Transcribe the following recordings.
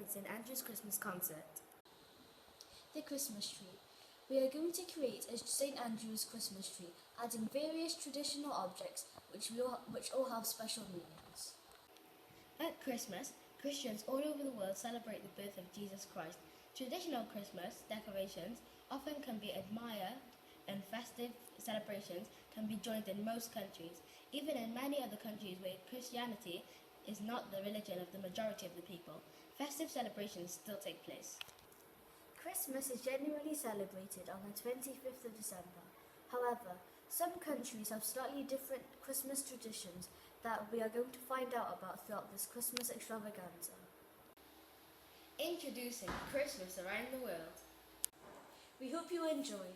from St. Andrew's Christmas concert. The Christmas tree. We are going to create a St. Andrew's Christmas tree, adding various traditional objects which all have special meanings. At Christmas, Christians all over the world celebrate the birth of Jesus Christ. Traditional Christmas decorations often can be admired, and festive celebrations can be joined in most countries, even in many other countries where Christianity is not the religion of the majority of the people. Festive celebrations still take place. Christmas is generally celebrated on the 25th of December. However, some countries have slightly different Christmas traditions that we are going to find out about throughout this Christmas extravaganza. Introducing Christmas around the world. We hope you enjoy.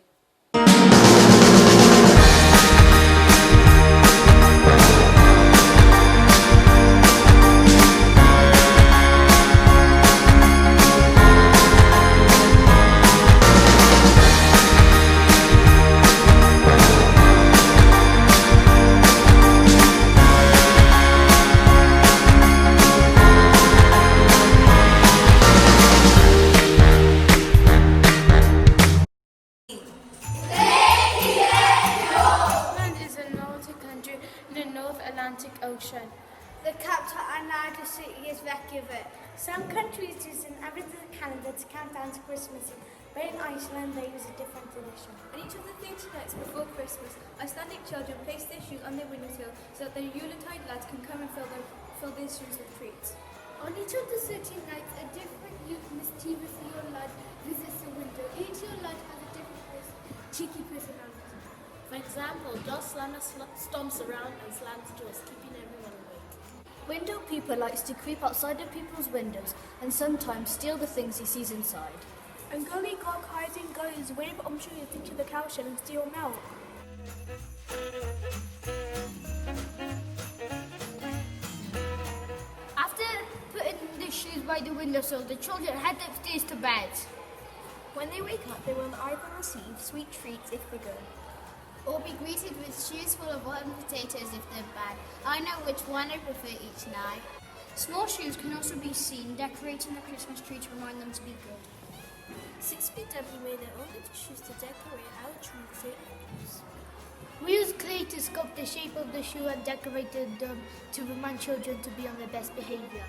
Atlantic Ocean. The capital and largest city is Reykjavik. Some countries use an Aboriginal calendar to count down to Christmas, but in Iceland they use a different tradition. On each of the 30 nights before Christmas, Icelandic children place their shoes on their windowsill so that their Yuletide lads can come and fill their shoes with treats. On each of the 13 nights, a different mischievous young lad visits the window. Each young lad has a different cheeky personality. For example, Joss Slammer stomps around and slams doors, keeping everyone awake. Window Peeper likes to creep outside of people's windows and sometimes steal the things he sees inside. And Gully Gog hides and goes wave umshires into the cowshed and steal milk. After putting the shoes by the windowsill, the children head upstairs to bed. When they wake up, they will either receive sweet treats if they're good, Or be greeted with shoes full of rotten potatoes if they're bad. I know which one I prefer each night. Small shoes can also be seen decorating the Christmas tree to remind them to be good. 6PW made their own little shoes to decorate our tree with St. Andrews. We used clay to sculpt the shape of the shoe and decorated them to remind children to be on their best behavior.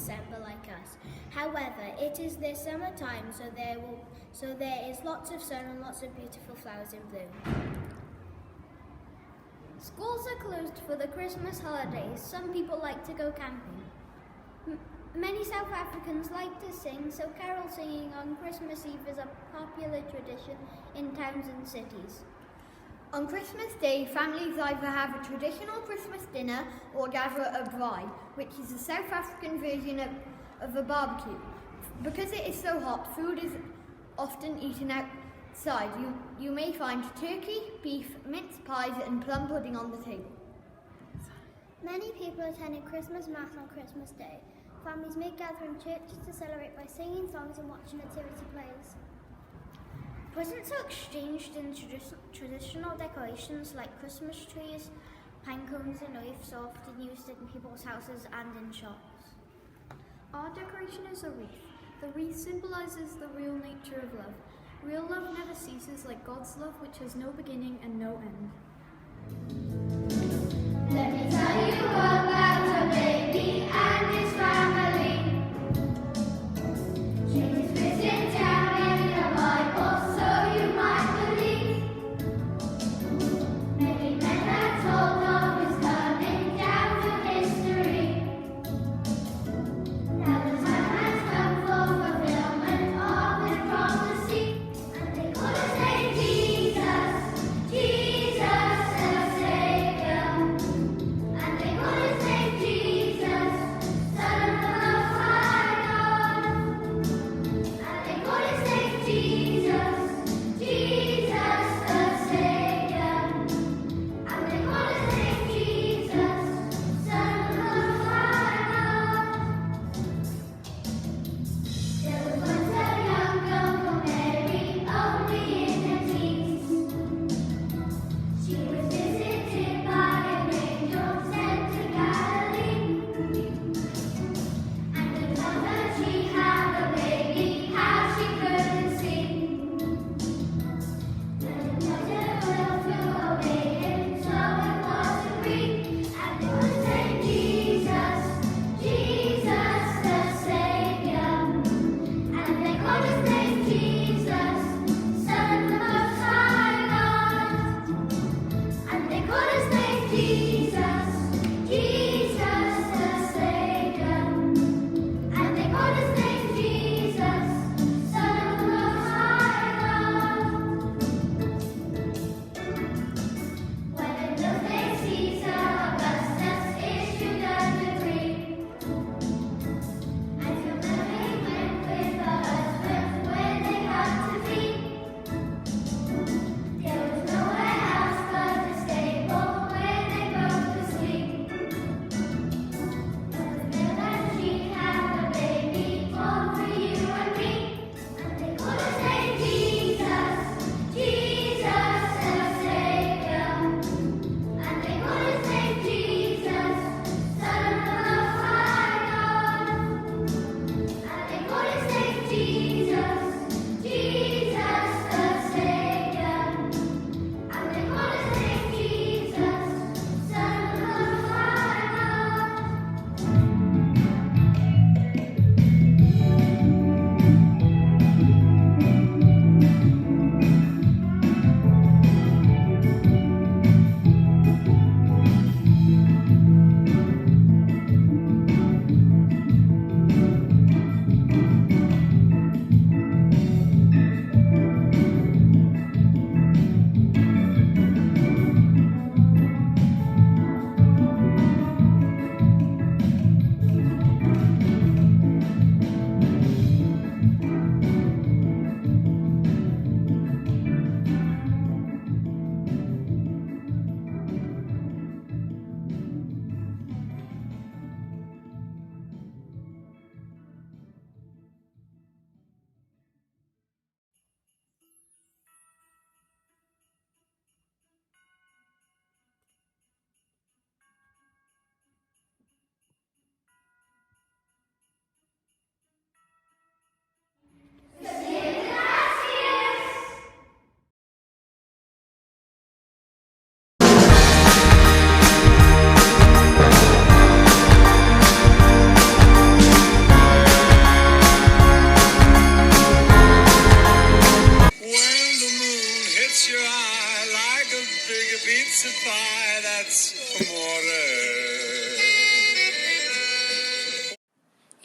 December like us. However, it is their summer time, so there is lots of sun and lots of beautiful flowers in bloom. Schools are closed for the Christmas holidays. Some people like to go camping. Many South Africans like to sing, so carol singing on Christmas Eve is a popular tradition in towns and cities. On Christmas Day, families either have a traditional Christmas dinner or gather a braai, which is a South African version of a barbecue. Because it is so hot, food is often eaten outside. You may find turkey, beef, mince pies and plum pudding on the table. Many people attend a Christmas Mass on Christmas Day. Families may gather in churches to celebrate by singing songs and watching nativity plays. Presents are exchanged in traditional decorations like Christmas trees, pine cones and wreaths are often used in people's houses and in shops. Our decoration is a wreath. The wreath symbolises the real nature of love. Real love never ceases, like God's love, which has no beginning and no end. Let me tell you about a baby and his family. Jesus written down in the Bible, so you might believe. Many men have told of his coming down through history. Now the time has come for fulfillment of his prophecy, and they call his name Jesus, Jesus the Savior.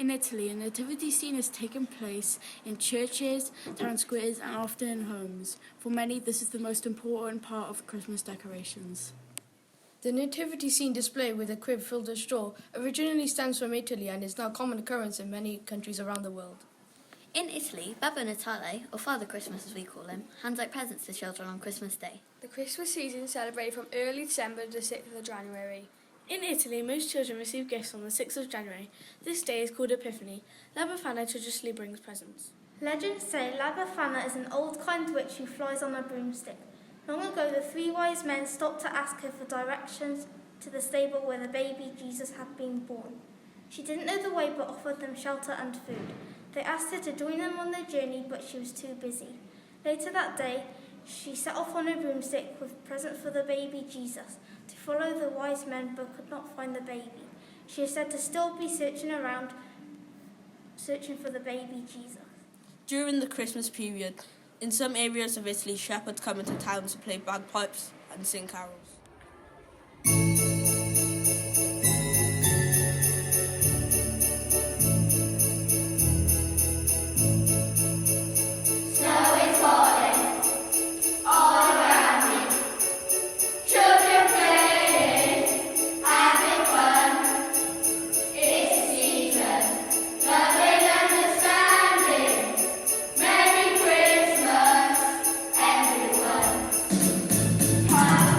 In Italy, a nativity scene has taken place in churches, town squares, and often in homes. For many, this is the most important part of Christmas decorations. The nativity scene display with a crib filled with straw originally stems from Italy and is now a common occurrence in many countries around the world. In Italy, Babbo Natale, or Father Christmas as we call him, hands out presents to children on Christmas Day. The Christmas season is celebrated from early December to the 6th of January. In Italy, most children receive gifts on the 6th of January. This day is called Epiphany. La Befana traditionally brings presents. Legends say La Befana is an old kind witch who flies on a broomstick. Long ago, the three wise men stopped to ask her for directions to the stable where the baby Jesus had been born. She didn't know the way but offered them shelter and food. They asked her to join them on their journey, but she was too busy. Later that day, she set off on her broomstick with a present for the baby Jesus to follow the wise men but could not find the baby. She is said to still be searching around, searching for the baby Jesus. During the Christmas period, in some areas of Italy, shepherds come into town to play bagpipes and sing carols.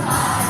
Bye.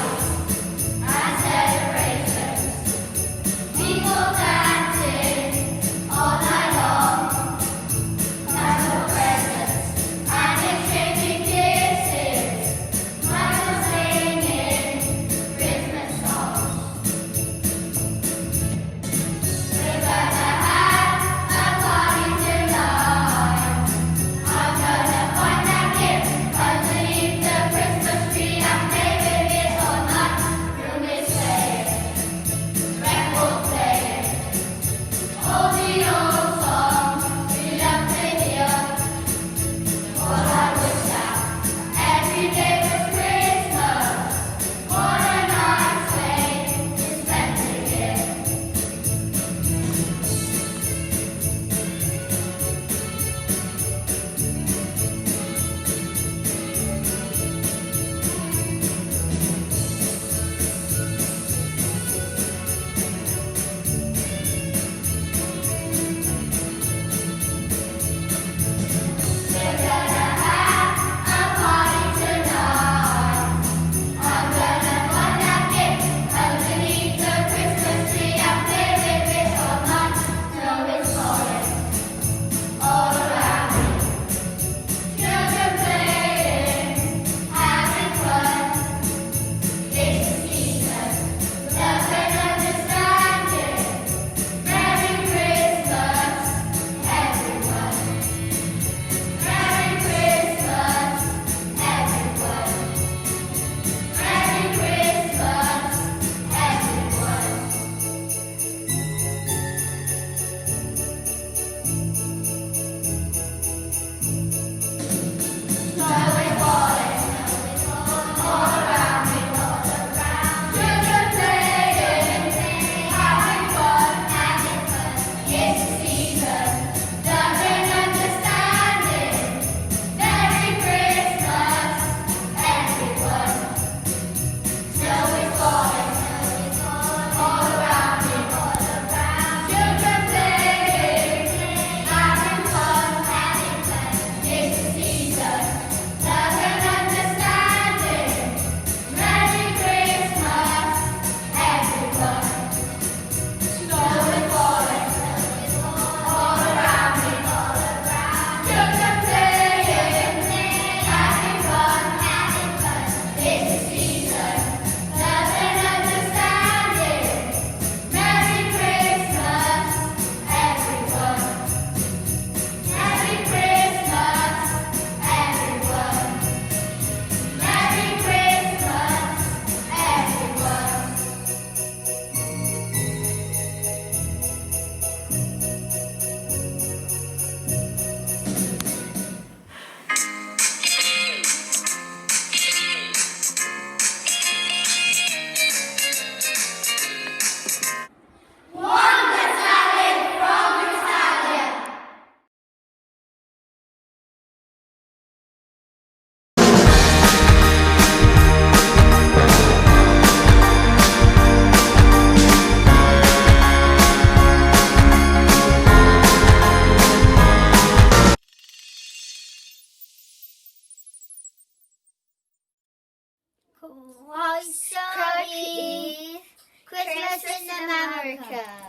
Christmas in America.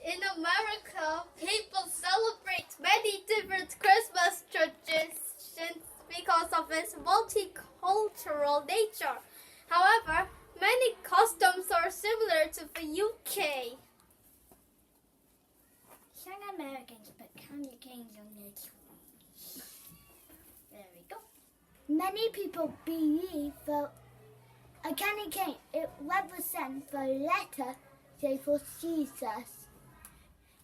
In America, people celebrate many different Christmas traditions because of its multicultural nature. However, many customs are similar to the UK. Young Americans put candy canes on their trees. There we go. Many people believe that a candy cane it represents the letter J for Jesus.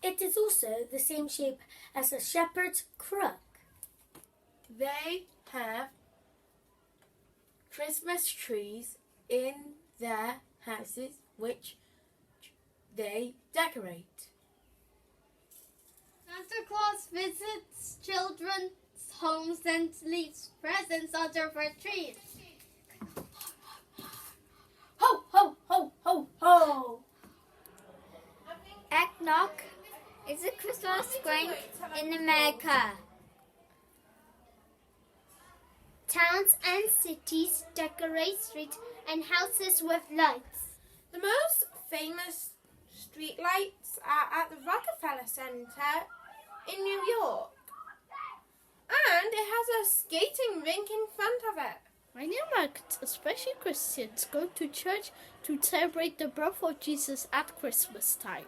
It is also the same shape as a shepherd's crook. They have Christmas trees in their houses which they decorate. Santa Claus visits children's homes and leaves presents under their trees. Ho, ho, ho, ho, ho! Eggnog is a Christmas drink in America. Towns and cities decorate streets and houses with lights. The most famous street lights are at the Rockefeller Center in New York. And it has a skating rink in front of it. Many Americans, especially Christians, go to church to celebrate the birth of Jesus at Christmas time.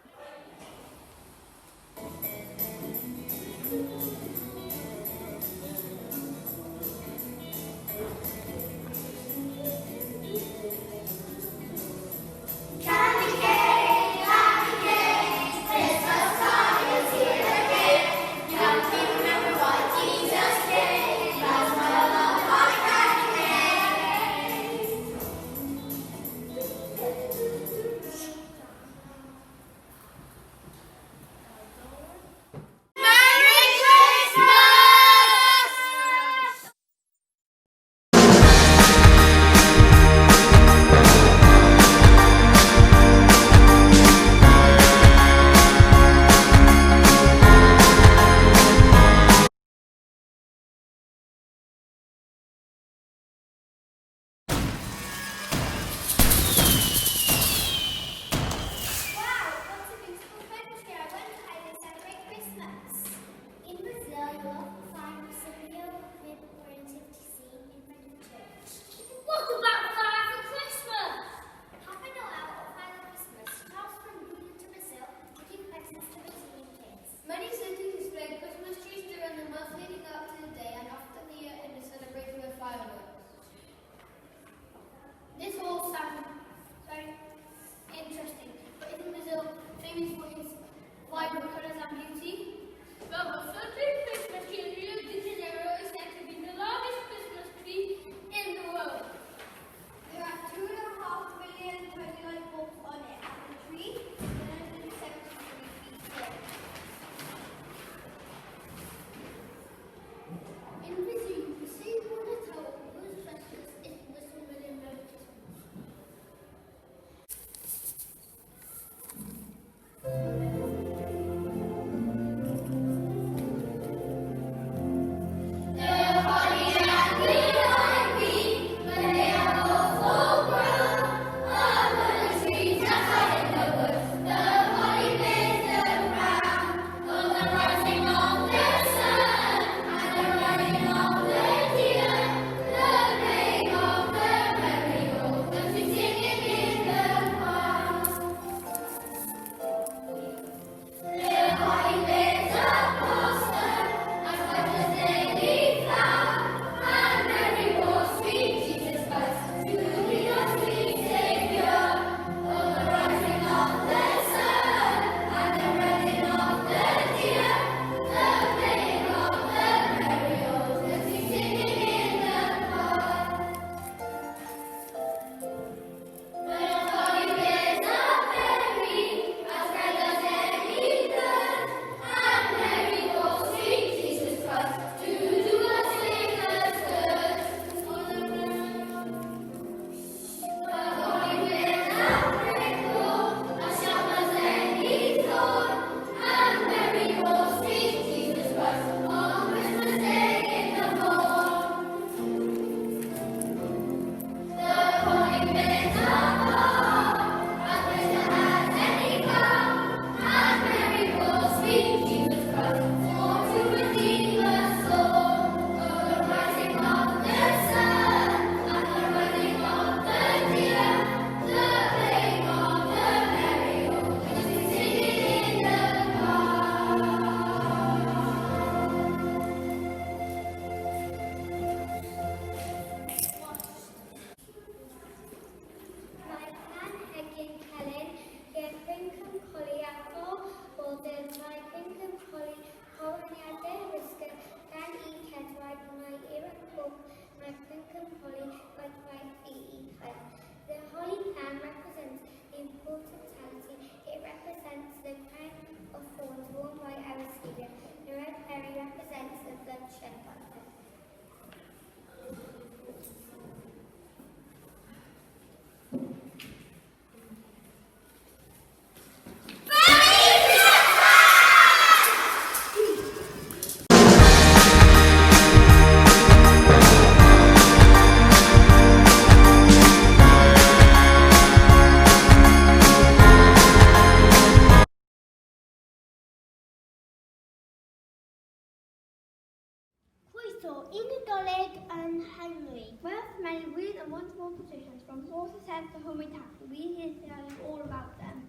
store Ingedolig and Henry. With many weird and wonderful positions from horses' heads to homemade taffy, we here to tell you all about them.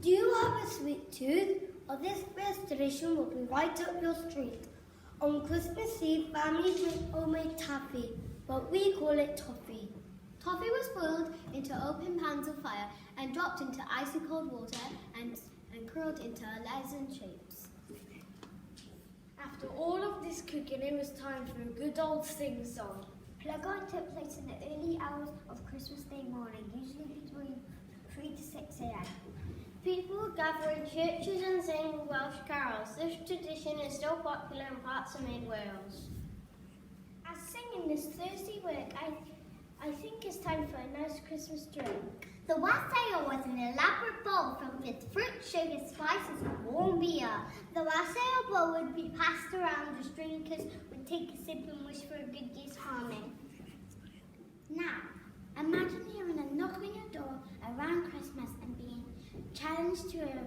Do you have a sweet tooth? Or this best tradition will be right up your street. On Christmas Eve, families make homemade taffy, but we call it toffee. Toffee was boiled into open pans of fire and dropped into icy cold water and curled into legs and shapes. After all of this cooking, it was time for a good old sing-song. Plug-on took place in the early hours of Christmas Day morning, usually between 3 to 6 a.m. People would gather in churches and sing Welsh carols. This tradition is still popular in parts of mid-Wales. As singing is thirsty work, I think it's time for a nice Christmas drink. The wassail was an elaborate bowl filled with fruit, sugar, spices, and warm beer. The wassail bowl would be passed around as drinkers would take a sip and wish for a good year's harming. Now, imagine hearing a knock on your door around Christmas and being challenged to a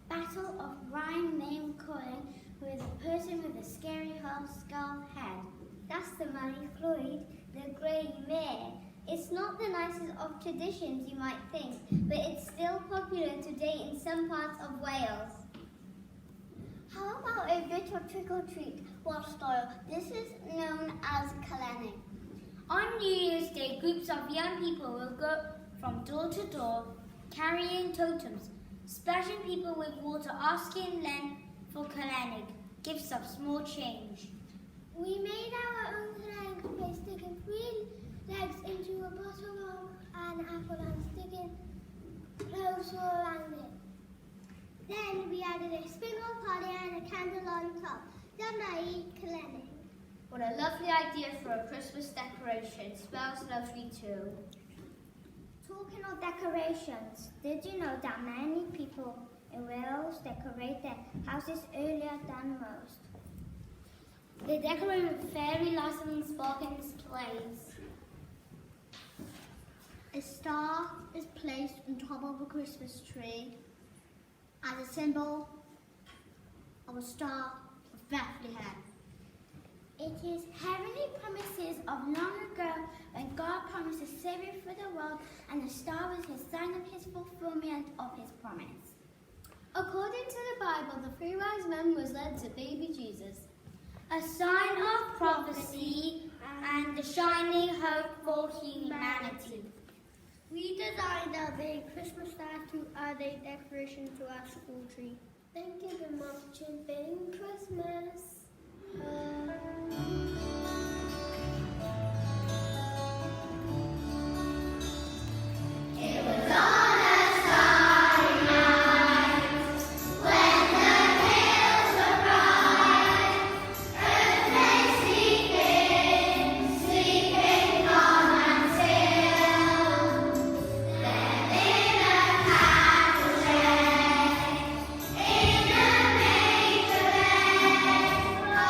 battle of rhyme, name calling with a person with a scary skull head. That's the Mary Floyd, the Grey Mare. It's not the nicest of traditions, you might think, but it's still popular today in some parts of Wales. How about a bit of trick-or-treat Welsh style? This is known as Calenning. On New Year's Day, groups of young people will go from door to door, carrying totems, splashing people with water, asking them for Calenning, gifts of small change. We made our own Calenning by sticking 3 legs into a bottle of an apple and sticking cloves around it. Then we added a sprinkle party and a candle on top. Then I eat Calenning. What a lovely idea for a Christmas decoration. Smells lovely too. Talking of decorations, did you know that many people in Wales decorate their houses earlier than most? They decorate with fairy lights and sparkling displays. A star is placed on top of a Christmas tree as a symbol of a star of Bethlehem. It is heavenly promises of long ago when God promised a Savior for the world, and the star was his sign of his fulfillment of his promise. According to the Bible, the 3 wise men was led to baby Jesus, a sign of prophecy and the shining hope for humanity. We designed our big Christmas star to add a decoration to our school tree. Thank you very much and Merry Christmas. It was on a starry night when the hills were bright, earth lay sleeping calm and still. Then in a castle shed, in a manger bed, a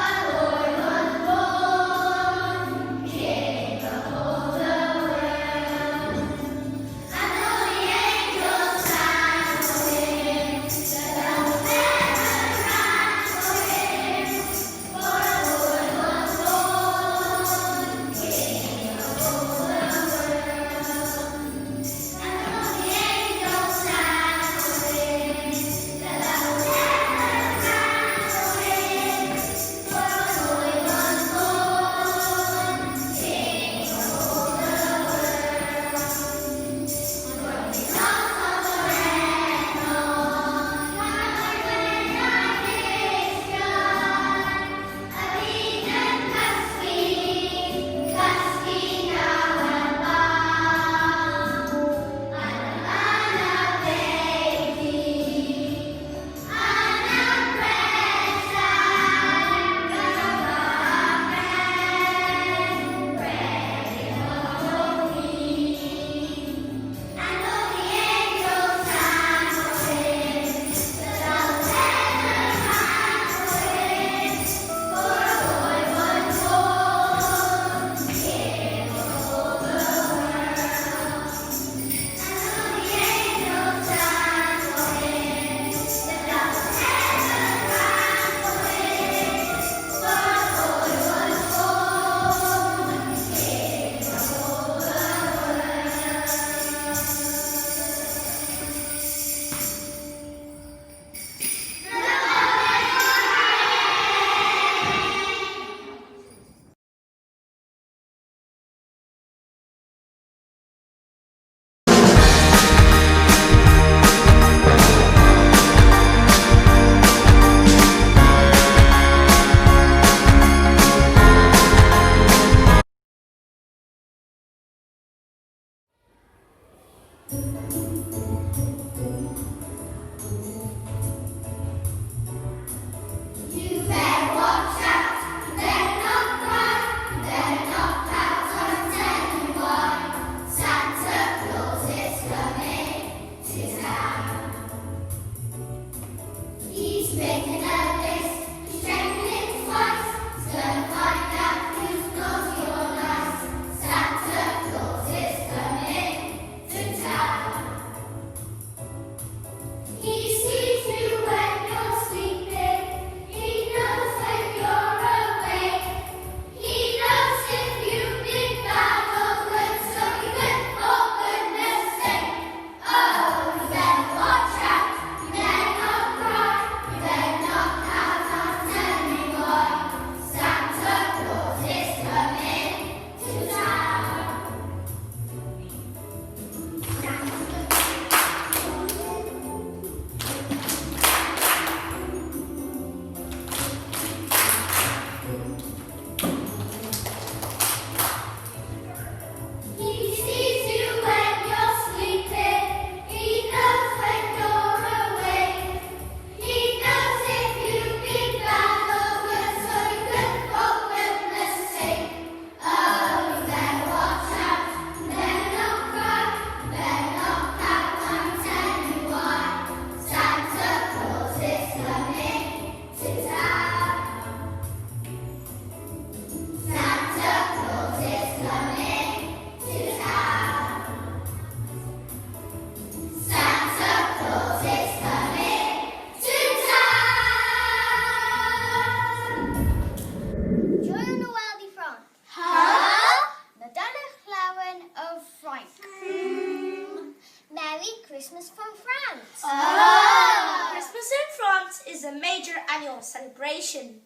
annual celebration.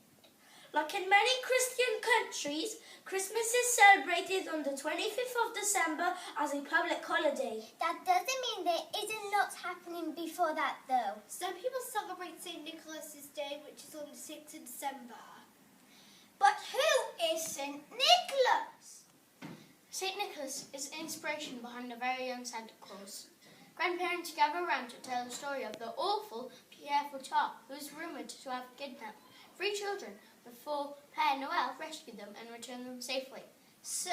Like in many Christian countries, Christmas is celebrated on the 25th of December as a public holiday. That doesn't mean there isn't lots happening before that, though. Some people celebrate St. Nicholas's Day, which is on the 6th of December. But who is St. Nicholas? St. Nicholas is inspiration behind the very young Santa Claus. Grandparents gather around to tell the story of the awful Pierre Fouchard, who is rumoured to have kidnapped 3 children before Père Noël rescued them and returned them safely. So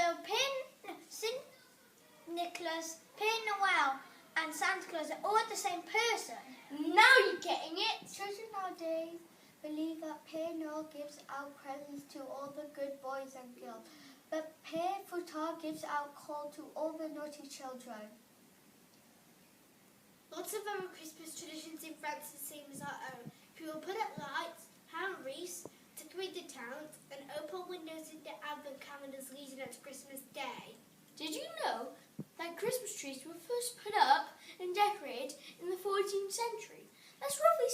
St. Nicholas, Père Noël and Santa Claus are all the same person? Now you're getting it! Children nowadays believe that Père Noël gives out presents to all the good boys and girls, but Père Fouchard gives out coal to all the naughty children. Lots of other Christmas traditions in France are the same as our own. People put up lights, hang wreaths, decorate the towns, and open windows in the advent calendars leading up to Christmas Day. Did you know that Christmas trees were first put up and decorated in the 14th century? That's roughly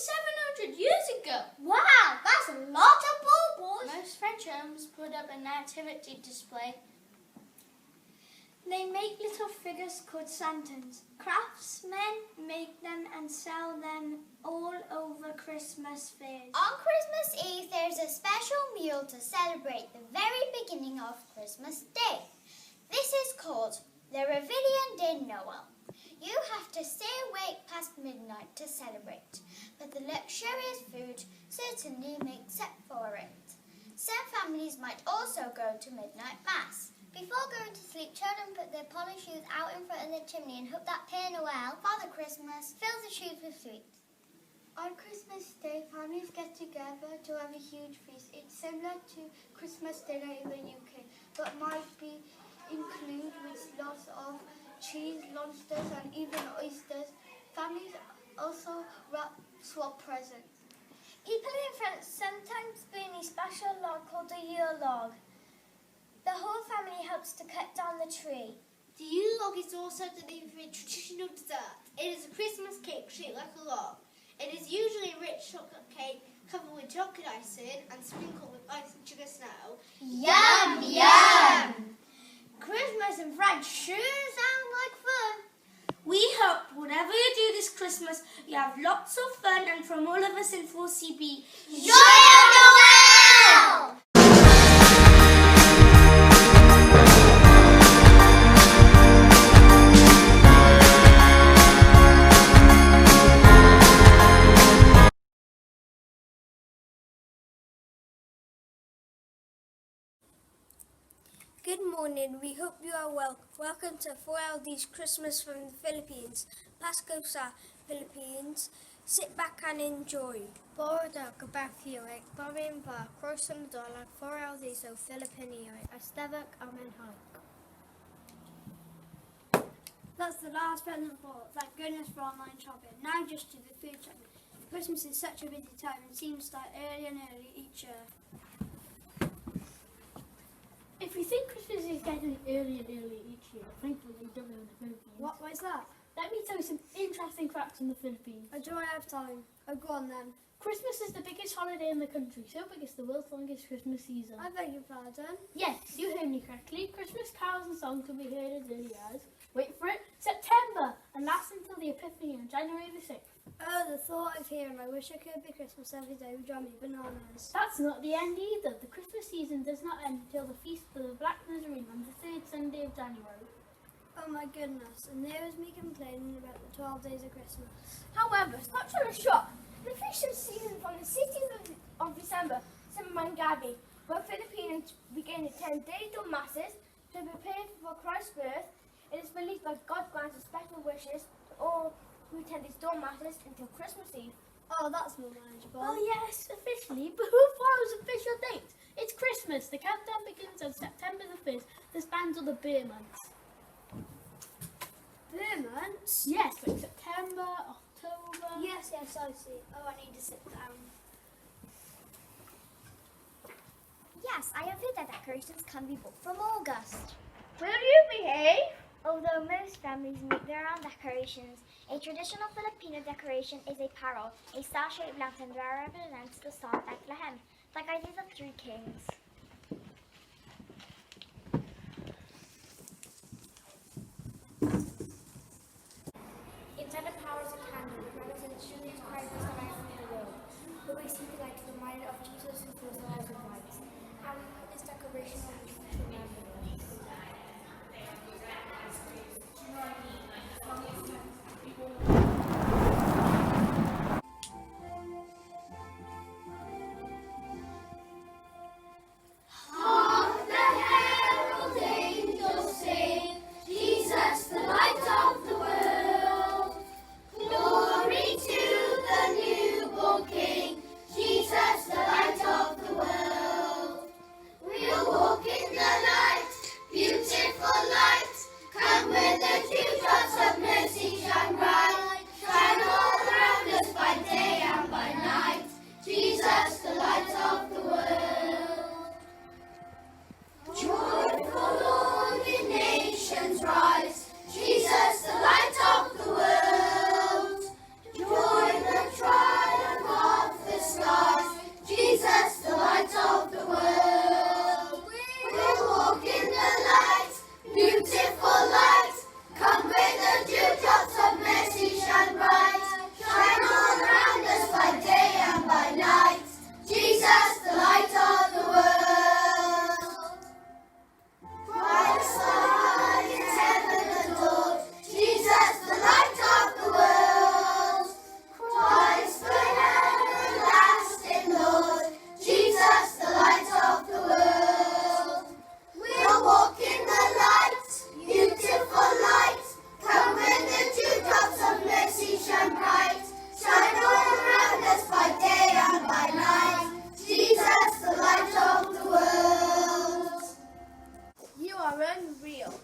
700 years ago. Wow, that's a lot of baubles. Most French homes put up a nativity display. They make little figures called Santas. Craftsmen make them and sell them all over Christmas fairs. On Christmas Eve, there's a special meal to celebrate the very beginning of Christmas Day. This is called the Réveillon de Noël. You have to stay awake past midnight to celebrate, but the luxurious food certainly makes up for it. Some families might also go to midnight mass. Before going to sleep, children put their polished shoes out in front of the chimney and hope that Père Noël, Father Christmas, fills the shoes with sweets. On Christmas Day, families get together to have a huge feast. It's similar to Christmas dinner in the UK, but might be included with lots of cheese, lobsters and even oysters. Families also swap presents. People in France sometimes burn a special log called a Yule log. The whole family helps to cut down the tree. The Yule log is also the name for a traditional dessert. It is a Christmas cake shaped like a log. It is usually a rich chocolate cake covered with chocolate icing and sprinkled with ice and sugar snow. Yum, yum! Christmas in France sure sounds like fun. We hope whatever you do this Christmas, you have lots of fun, and from all of us in 4CB, Joyeux Noël! Good morning, we hope you are well. Welcome to 4LD's Christmas from the Philippines. Pasko sa Philippines. Sit back and enjoy. Borda Gabathioek, Barin Va, Crossum Dollar, 4LD so Filipinio, Astevak Amenhai. That's the last present bought. Thank goodness for online shopping. Now just to the food segment. Christmas is such a busy time and seems to start early and early each year. If you think Christmas is getting early and early each year, thankfully they don't in the Philippines. What is that? Let me tell you some interesting facts in the Philippines. I don't have time. Oh, go on then. Christmas is the biggest holiday in the country, so big it's the world's longest Christmas season. I beg your pardon? Yes, you heard me correctly. Christmas carols and songs can be heard as early as, wait for it, September, and last until the Epiphany on January the 6th. Oh, the thought of hearing I wish I could be Christmas every day would drive me bananas. That's not the end either. The Christmas season does not end until the Feast of the Black Nazarene on the 3rd Sunday of January. Oh my goodness, and there was me complaining about the 12 days of Christmas. However, stop trying to shop. The Christmas season from the 16th of December to Mangabi, where Filipinos begin to attend daily dawn masses to prepare for Christ's birth. It is believed that God grants special wishes to all who attend these dawn masses until Christmas Eve. Oh, that's more manageable. Oh yes, officially, but who follows official dates? It's Christmas. The countdown begins on September the 1st. The spans are the beer months. Beer months? Yes, like September, October. Yes, I see. Oh, I need to sit down. Yes, I have heard that decorations can be bought from August. Will you behave? Although most families make their own decorations, a traditional Filipino decoration is a parol, a star-shaped lantern that represents the star of Bethlehem, like I did the Three Kings. Inside the power is a candle, which represents Jesus Christ, the light of the world. The way see the light is reminded of Jesus who fills the lives of lights. And this decoration will be to remember us. Hark the herald angels sing, Jesus the light of the world. Glory to the newborn King, Jesus the light of the world. We'll walk in the light, beautiful light. Come where the dewdrops of mercy shine bright. Shine all around us by day and by night. Jesus the light of the world. Joyful all the nations rise. Jesus the light of the world. Join the triumph of the skies. Jesus the light of the world. We'll walk in the light, beautiful light. Come where the dewdrops of mercy shine bright. Shine all around us by day and by night. Jesus the light of the world. Christ the light in heaven adored. Jesus the light of the world. Christ the everlasting Lord. Jesus the light of the world. We'll walk in the light, beautiful light. Come where the dewdrops of mercy shine bright. Shine all around us by day and by night. Jesus the light of the world. You are unreal.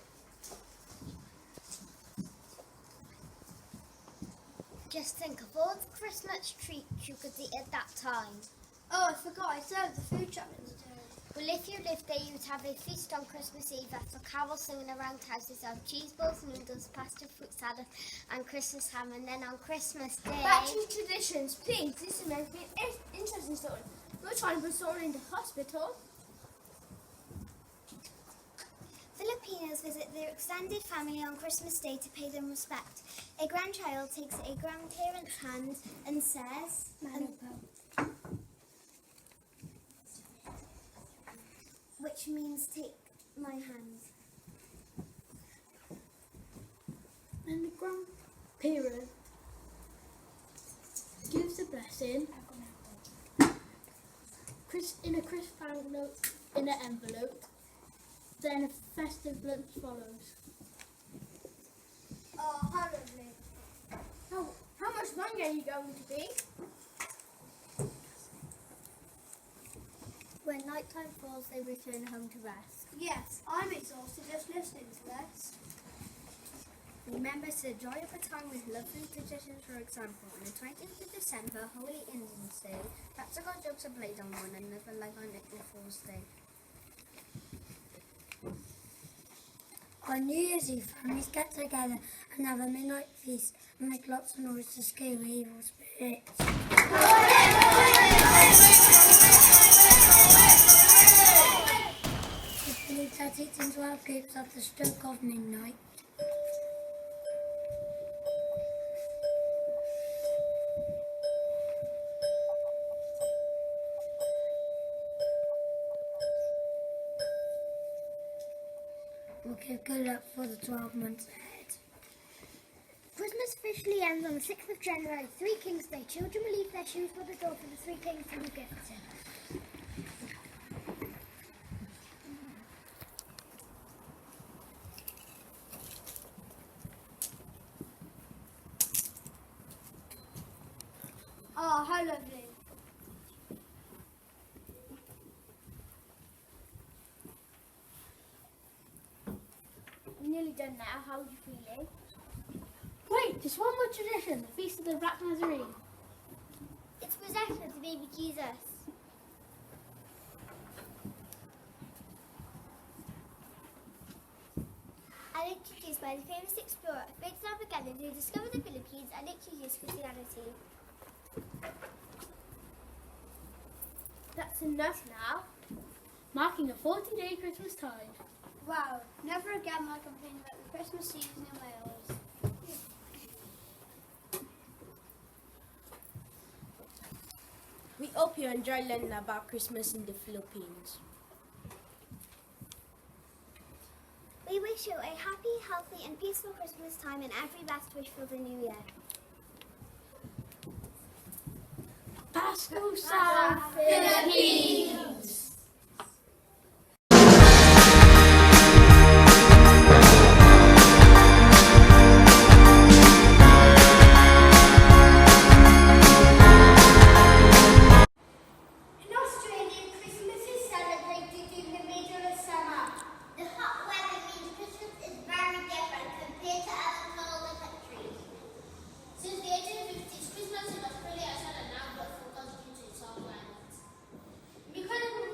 Just think of all the Christmas treats you could eat at that time. Oh, I forgot I served the food challenge today. Well, if you lived there, you'd have a feast on Christmas Eve after carols singing around houses of cheese balls, noodles, pasta, fruit salad and Christmas ham. And then on Christmas Day... Back to traditions, please. This is meant to be an interesting story. We're trying to put someone into hospital. Filipinos visit their extended family on Christmas Day to pay them respect. A grandchild takes a grandparent's hand and says... which means take my hand. And the grandparent gives a blessing in a crisp banknote in an envelope. Then a festive lunch follows. Oh, how lovely. How much longer are you going to be? When nighttime falls, they return home to rest. Yes, I'm exhausted just listening to this. Remember to enjoy the time with lovely traditions, for example, on the 20th of December, Holy Indians Day, practical jokes are played on one another like on April Fool's Day. On New Year's Eve, families get together and have a midnight feast and make lots of noise to scare away evil spirits. The village are eaten in 12 groups at the stroke of midnight. We'll give good luck for the 12 months ahead. Christmas officially ends on the 6th of January, Three Kings Day. Children will leave their shoes by the door for the Three Kings to be gifted. Oh, how lovely. We're nearly done now. How are you feeling? Wait, just one more tradition, the Feast of the Black Nazarene. It's possession of the baby Jesus. At and introduced by the famous explorer Fritz Navigator, who discovered the Philippines and introduced Christianity. That's enough now. Marking a 40-day Christmas tide. Wow, never again will I complain about the Christmas season in Wales. We hope you enjoy learning about Christmas in the Philippines. We wish you a happy, healthy and peaceful Christmas time and every best wish for the new year. Pasko sa Philippines! In Australia, Christmas is celebrated in the middle of summer. The hot weather means Christmas is very different compared to other colder countries. Since the 1850s, Christmas in Australia has had a number of forgotten its homeland. Because of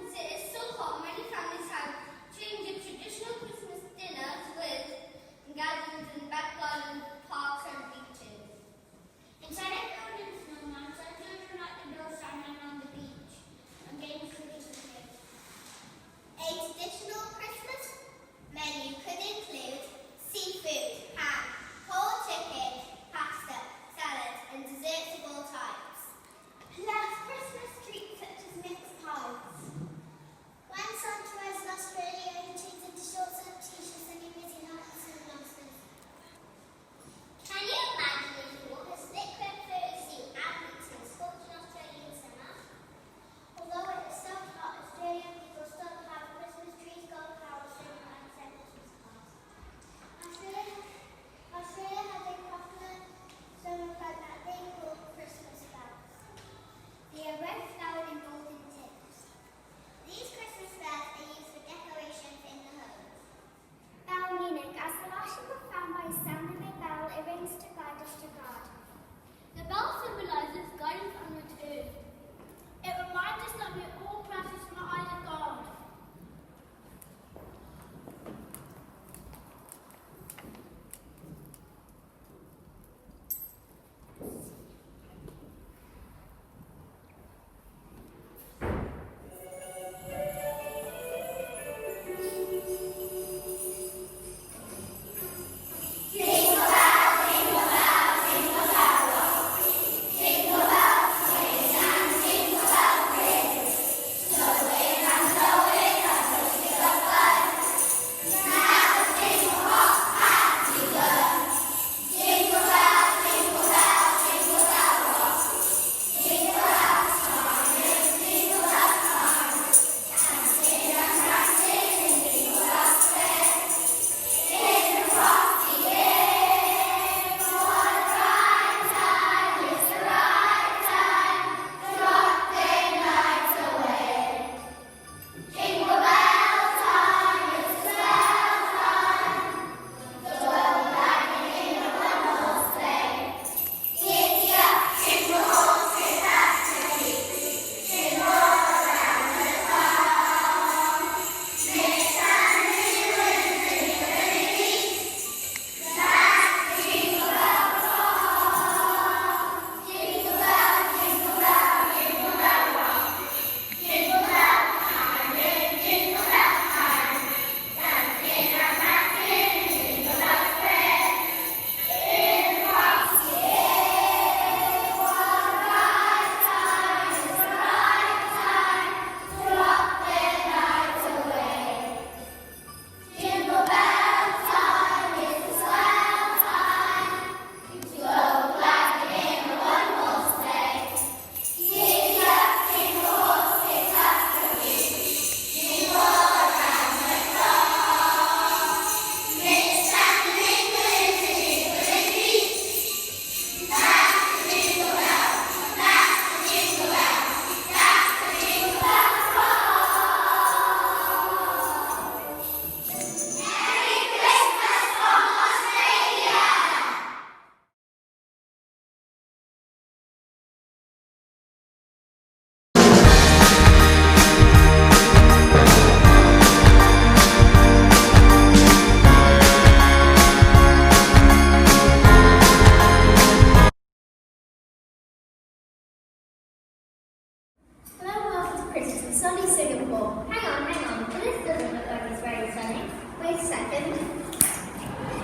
sunny Singapore. Hang on. This doesn't look like it's very sunny. Wait a second.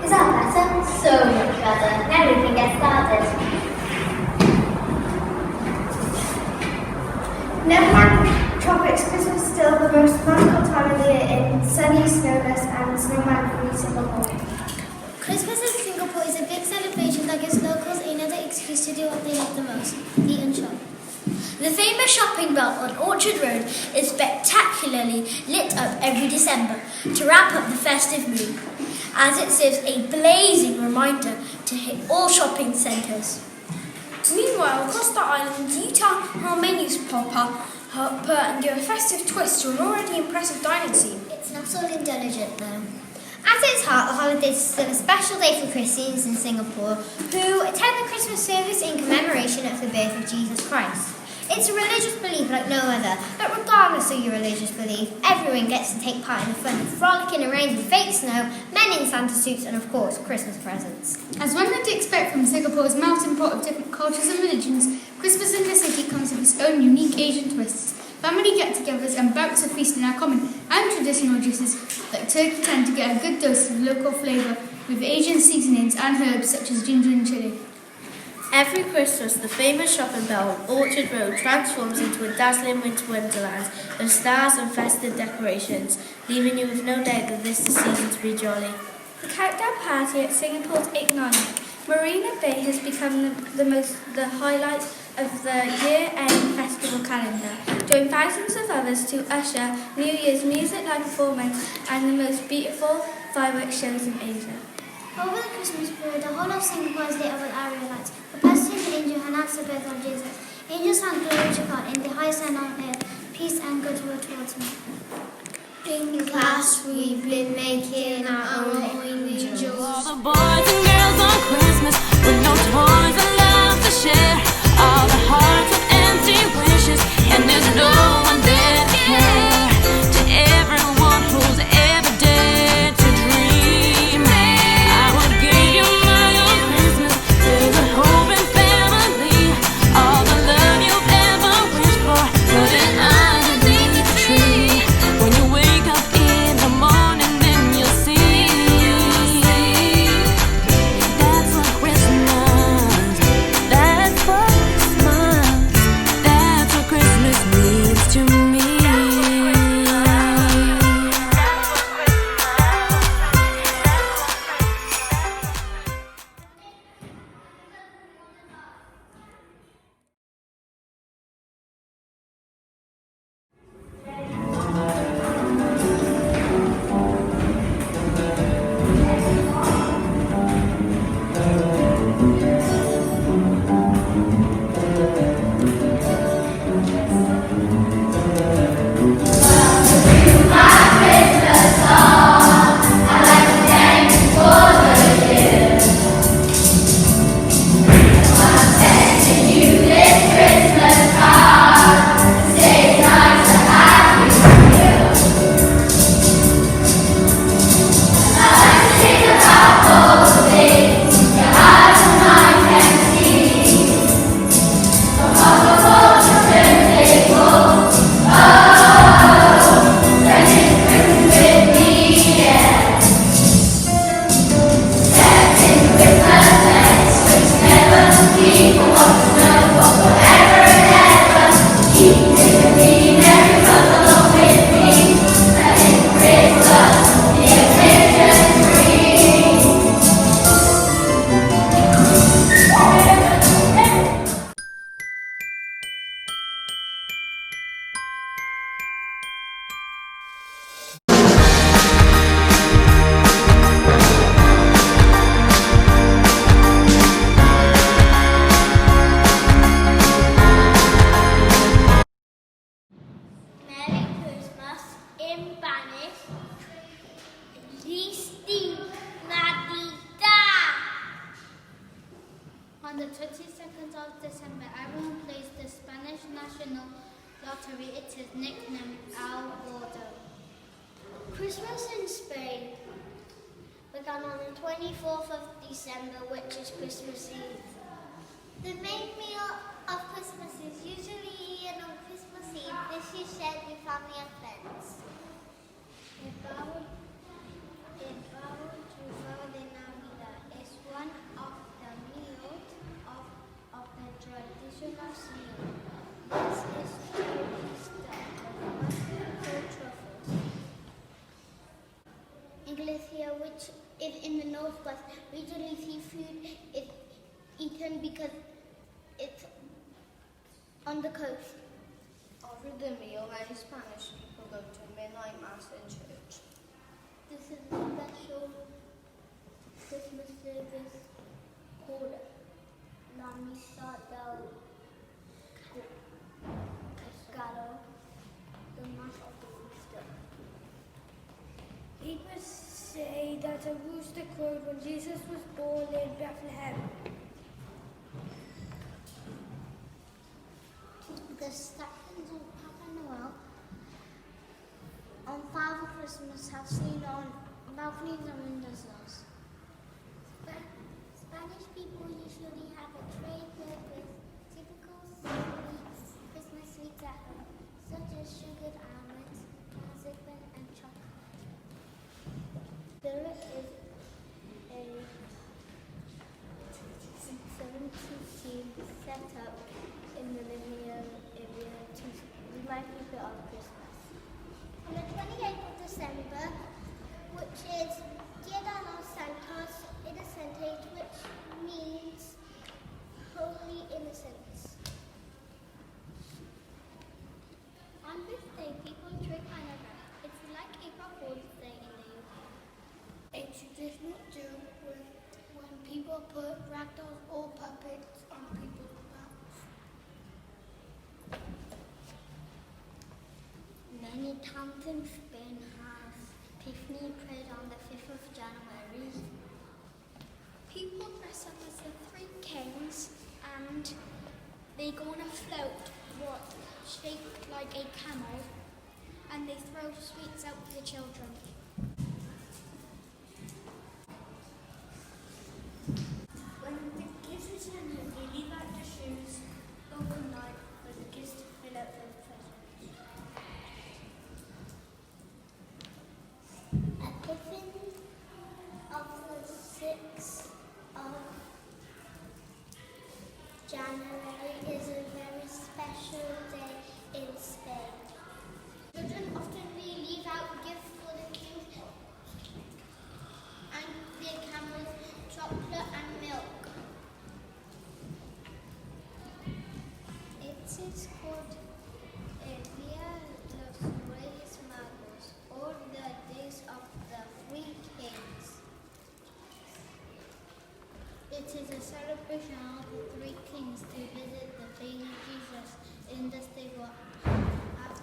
Is that better? So much better. Now we can get started. Never mind tropics, Christmas is still the most magical time of the year in sunny, snowless and snowman-free Singapore. Christmas in Singapore is a big celebration that gives locals another excuse to do what they love the most, eat and shop. The famous shopping belt on Orchard Road is spectacularly lit up every December to ramp up the festive mood, as it serves a blazing reminder to hit all shopping centres. Meanwhile, across the island, new town hall menus pop up and give a festive twist to an already impressive dining scene. It's not so indulgent though. At its heart, the holiday is still a special day for Christians in Singapore who attend the Christmas service in commemoration of the birth of Jesus Christ. It's a religious belief like no other, but regardless of your religious belief, everyone gets to take part in the fun of frolicking around in fake snow, men in Santa suits, and of course, Christmas presents. As one would expect from Singapore's melting pot of different cultures and religions, Christmas in the city comes with its own unique Asian twists. Family get-togethers and bouts of feasting are common, and traditional dishes like turkey tend to get a good dose of local flavour with Asian seasonings and herbs such as ginger and chilli. Every Christmas, the famous shopping bell on Orchard Road transforms into a dazzling winter wonderland of stars and festive decorations, leaving you with no doubt that this is the season to be jolly. The countdown party at Singapore's Ignite Marina Bay has become the highlight of the year-end festival calendar. Join thousands of others to usher New Year's music live performance and the most beautiful fireworks shows in Asia. Over the Christmas period, the whole of Singapore is lit up with area lights. The positive angel announces the birth of Jesus. Angels sound glory to God in the highest and on earth, peace and goodwill towards men. In class, we've been making our own angels. All the boys and girls on Christmas with no toys and love to share. All the hearts with empty wishes, and there's no one there to care. To everyone who's ever dared to dream, I would give you my own Christmas. There's a hope and family, all the love you've ever wished for, put it underneath the tree. When you wake up in the morning, then you'll see that's what Christmas, that's what Christmas, that's what Christmas means to me. Merry Christmas in Spanish. Distinct Navidad. On the 22nd of December, everyone plays the Spanish National Lottery. It is nicknamed El Gordo. Christmas in Spain began on the 24th of December, which is Christmas Eve. The main meal of Christmas is usually eaten on Christmas Eve. This is shared with family and friends. El pavo chuzado de Navidad is one of the meals of the traditional meal. This is truly stuffed with wonderful truffles. In Galicia, which is in the northwest, usually seafood is eaten because it's on the coast. After the meal, many Spanish people go to midnight mass in church. This is a special Christmas service called La Misa del Cascado, the Mass of the Rooster. People say that a rooster crowed when Jesus was born in Bethlehem. The stockings of Papa Noel on Father Christmas have seen on balconies and windowsills. Spanish people usually have a tray filled with typical Christmas sweets at home, such as sugared almonds, marzipan, and chocolate. There is a 70-team set up in the living room area to remind people of Christmas. On the 28th of December, which is Dia de los Santos Inocentes, which means Holy Innocents. On this day, people drink whenever. It's like April Fool's Day in the UK. A traditional joke when people put ragdolls or puppets on people's backs. Many towns in Spain have Epiphany prayed on the 5th of January. People dress up as the three kings and they go on a float shaped like a camel and they throw sweets out to the children. When the kids return home, they leave out their shoes overnight for the kids to fill out their presents. Epiphany of the 6th of January is a very special day in Spain. Children often leave out gifts for the king and their camels, chocolate and milk. It is called El Día de los Reyes Magos, or the Days of the Three Kings. It is a celebration of the three kings to visit the baby Jesus in the stable at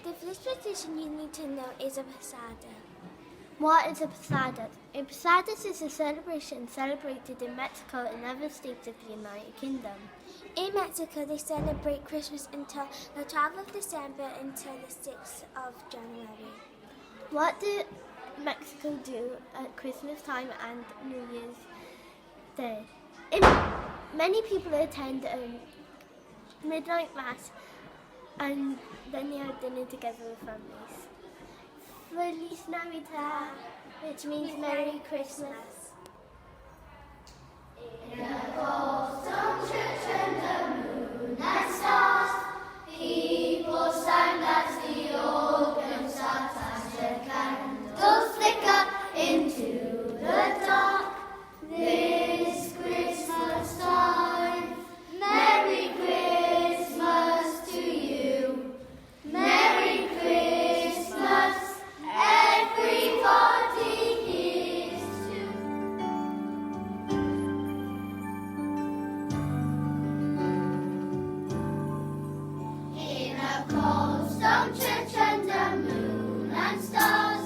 The first tradition you need to know is a posada. What is a posada? A posada is a celebration celebrated in Mexico and other states of the United Kingdom. In Mexico, they celebrate Christmas until the 12th of December until the 6th of January. What do Mexico do at Christmas time and New Year's Day? Many people attend midnight mass and then they have dinner together with families. Feliz Navidad, which means Merry Christmas. In a cold stone church under moon and stars, people stand as the organ starts as the candles flicker into the dark. This Christmas time, Merry Christmas to you. Merry Christmas, everybody is to. In a cold stone church under moon and stars,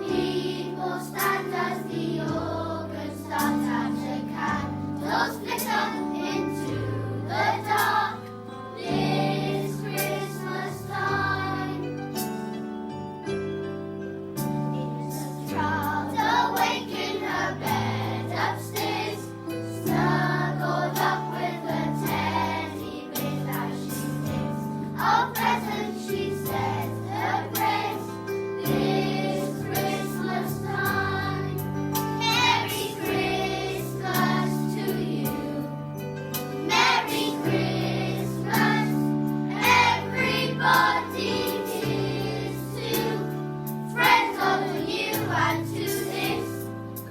people stand as the organ starts as the candles flicker into the dark. This Christmas time, innocent child awake in her bed upstairs, snuggled up with her teddy bear as she thinks of presents she says her prayers. This Christmas time, Merry Christmas to you. Merry Christmas, everybody is to. Friends all to you and to this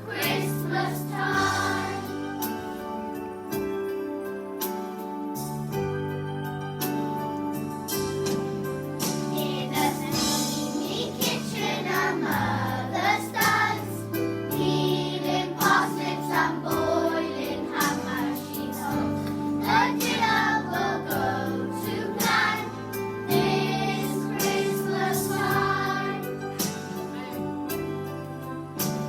Christmas time. In a steamy kitchen, a mother stands, peeling parsnips and boiling ham as she hopes the dinner will go to plan this Christmas time.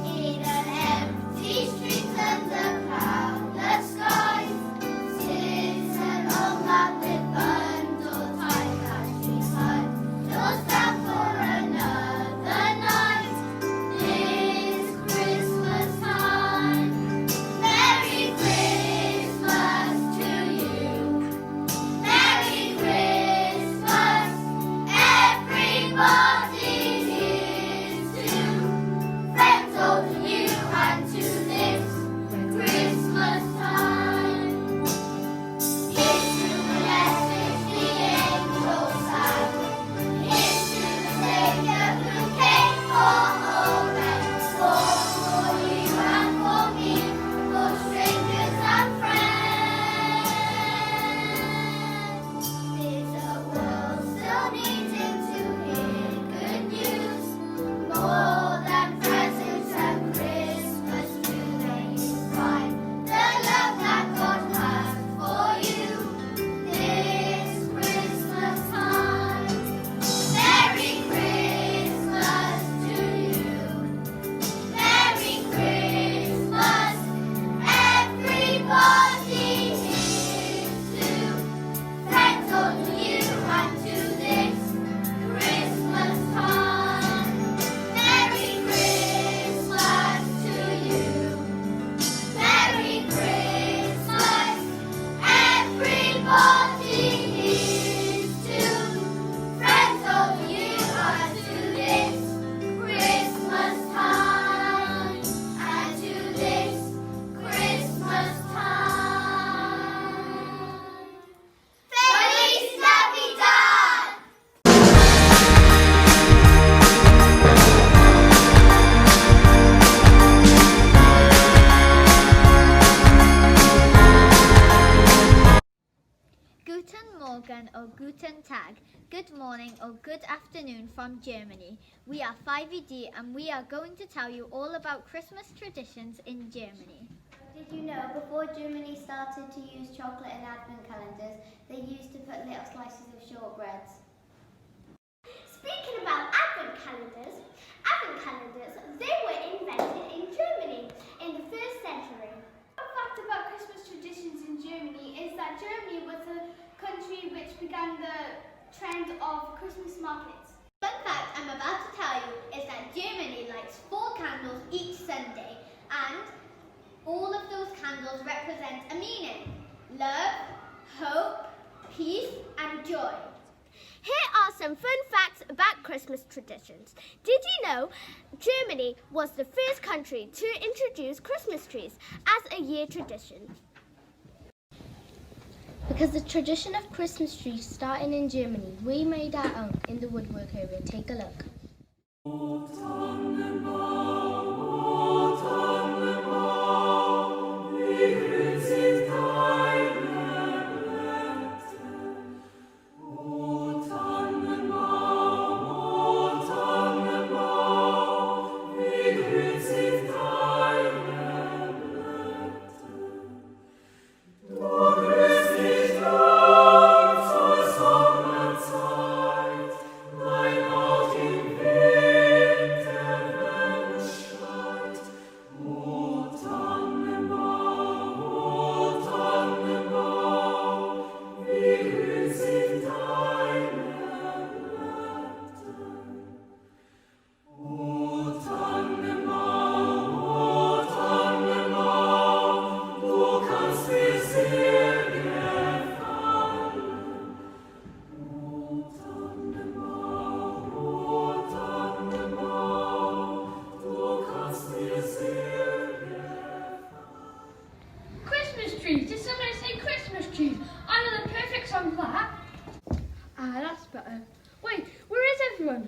In an empty street under cloudless skies, sits an old man with bundle tied as she huddles down for another night. This Christmas time, Merry Christmas to you. Merry Christmas, everybody is to. Friends all to you and to this Christmas time. Here's to the message the angels sang. Here's to the Savior who came for all men, for you and for me, for strangers and friends. There's a world still needing to hear good news, more than presents and Christmas do they find the love that God has for you this Christmas time. Merry Christmas to you. Merry Christmas, everybody is to. Friends all to you and to this Christmas time. Merry Christmas to you. Merry Christmas, everybody is to. Friends all to you and to this Christmas time. And to this Christmas time. Feliz Navidad! Guten Morgen or Guten Tag, good morning or good afternoon from Germany. We are 5ED and we are going to tell you all about Christmas traditions in Germany. Did you know before Germany started to use chocolate in advent calendars, they used to put little slices of shortbreads? Speaking markets. Fun fact I'm about to tell you is that Germany lights 4 candles each Sunday, and all of those candles represent a meaning: love, hope, peace, and joy. Here are some fun facts about Christmas traditions. Did you know Germany was the first country to introduce Christmas trees as a year tradition? Because the tradition of Christmas trees starting in Germany, we made our own in the woodwork area. Take a look. Did somebody say Christmas trees? I know the perfect song for that. Ah, that's better. Wait, where is everyone?